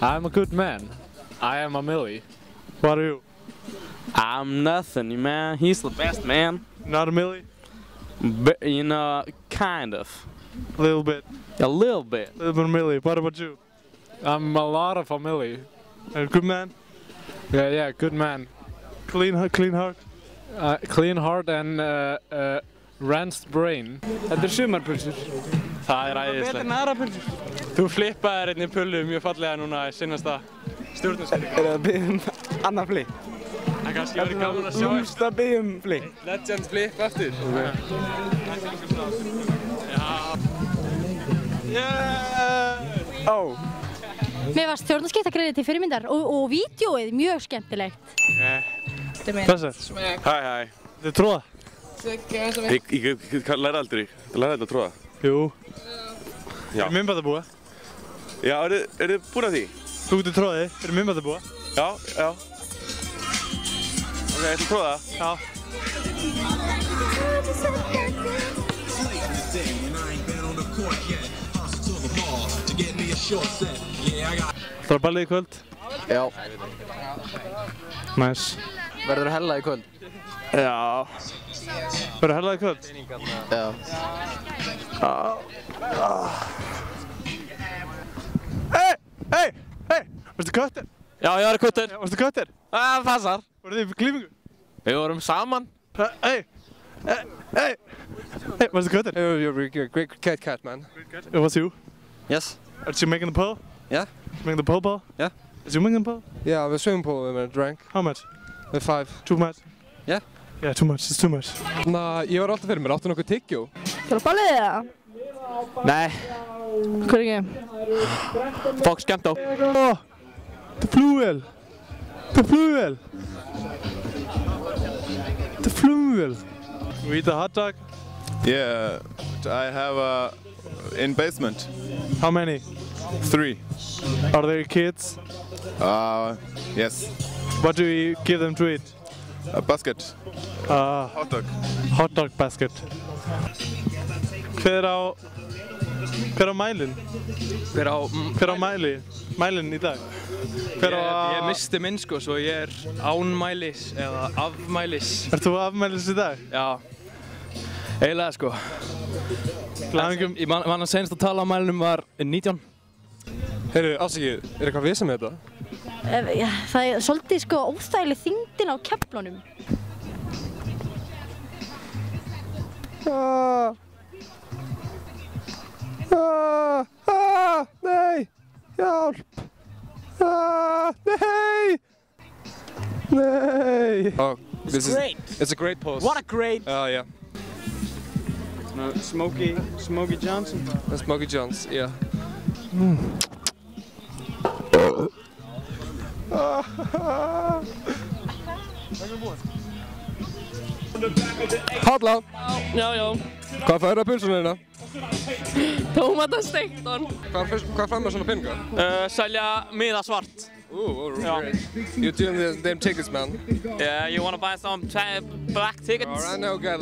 I'm a good man. I am a Millie. What are you? I'm nothing, man. He's the best man. Not a Millie? You know, kind of. A little bit. A little bit. A little bit of Millie. What about you? I'm a lot of a Millie. A good man? Yeah, good man. Clean heart? Clean heart and rinsed brain. Þetta sumarpulsur. Það æðislegt. Betur en aðra pulsur. Þú flippaðir hérna í pullu mjög fallega núna í sinnasta stjórnarskiptingu. Það byggjum annan flip? Það kannski verið gaman að sjá eftir. Það byggjum flip. Legend flip eftir. Ó. Mér var stjórnarskiptagreinið til fyrirmyndar og vídeóið mjög skemmtilegt. Þessi? Hæ. Þið tróða? Ég læra aldrei. Ég læra þetta að tróða. Jú. Já. Er minnbættabúa? Já, er þið búin að því? Þú getur tróðið. Er minnbættabúa? Já. Ok, ætlum tróða? Já. Það var ballið í kvöld? Já. Nice. Verður þú hella í kvöld? Já. Verður hella í kvöld? Já. Hey! Varstu köttir? Já, ég var köttir. Varstu köttir? Það passar. Voruð þið í klífingu? Við vorum saman. Hey! Varstu köttir? You're a great cat, man. It was you? Yes. Are you making the pole? Yeah. Making the pole ball? Yeah. Is you making the pole? Yeah, the swimming pool we drank. How much? With 5. Too much? Yeah. Yeah, too much. It's too much. Ég var alltaf fyrir mér. Áttu nokkuð tyggjó? Skal þú ballið það? Nei. Hvað ekki? Fólk skemmt á. The flugvél! The flugvél! The flugvél! We eat a hot dog? Yeah, I have in basement. How many? 3. Are they kids? Yes. What do you give them to eat? A basket. Hot dog. Hot dog basket. Hver á mælinn? Hver á mælinn í dag? Ég misti minn sko, svo ég ánmælis eða afmælis. Ert þú afmælis í dag? Já. Eiginlega sko. Ég man að senast að tala á mælinum var 19. Heyrðu, afsakið, eitthvað vesen með þetta? Það er svolítið sko óþægileg þyngdin á keflunum. Nei! Hjálp! Nei! Oh, it's a great pose. What a great! Yeah. Smokey Johnson. Smokey Johnson, yeah. Halla! Já. Hvað færðu að pulsunni hérna? Tómatasteiktan. Hvað fær maður svona peninga? Selja miða svart. Great. You're doing the damn tickets, man. Yeah, you wanna buy some black tickets? Alright, no guy. I'm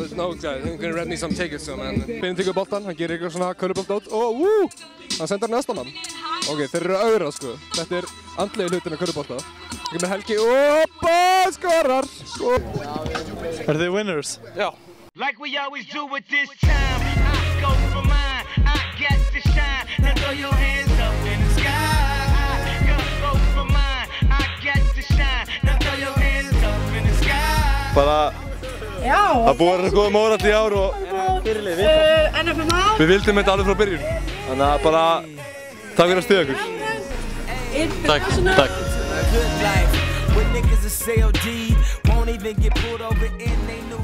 gonna rent me some tickets, so man. Finnum tekur boltan, hann gerir eitthvað svona körfuboltdót. Hann sendir næsta mann. Ok, þeir eru að auðra, sko. Þetta er andlegi hlutin af körfubolta. Ekki með Helgi. Skorar! Are they winners? Já. Like we always do with this time, I go for mine, I get to shine. Now throw your hands up in the sky. I go for mine, I get to shine. Now throw your hands up in the sky. Bara að búa þér góða mórall í ár og NFMA. við vildum þetta alveg frá byrjun. Þannig að bara takk fyrir að styðja okkur. Takk. With niggas a COD, won't even get pulled over in they new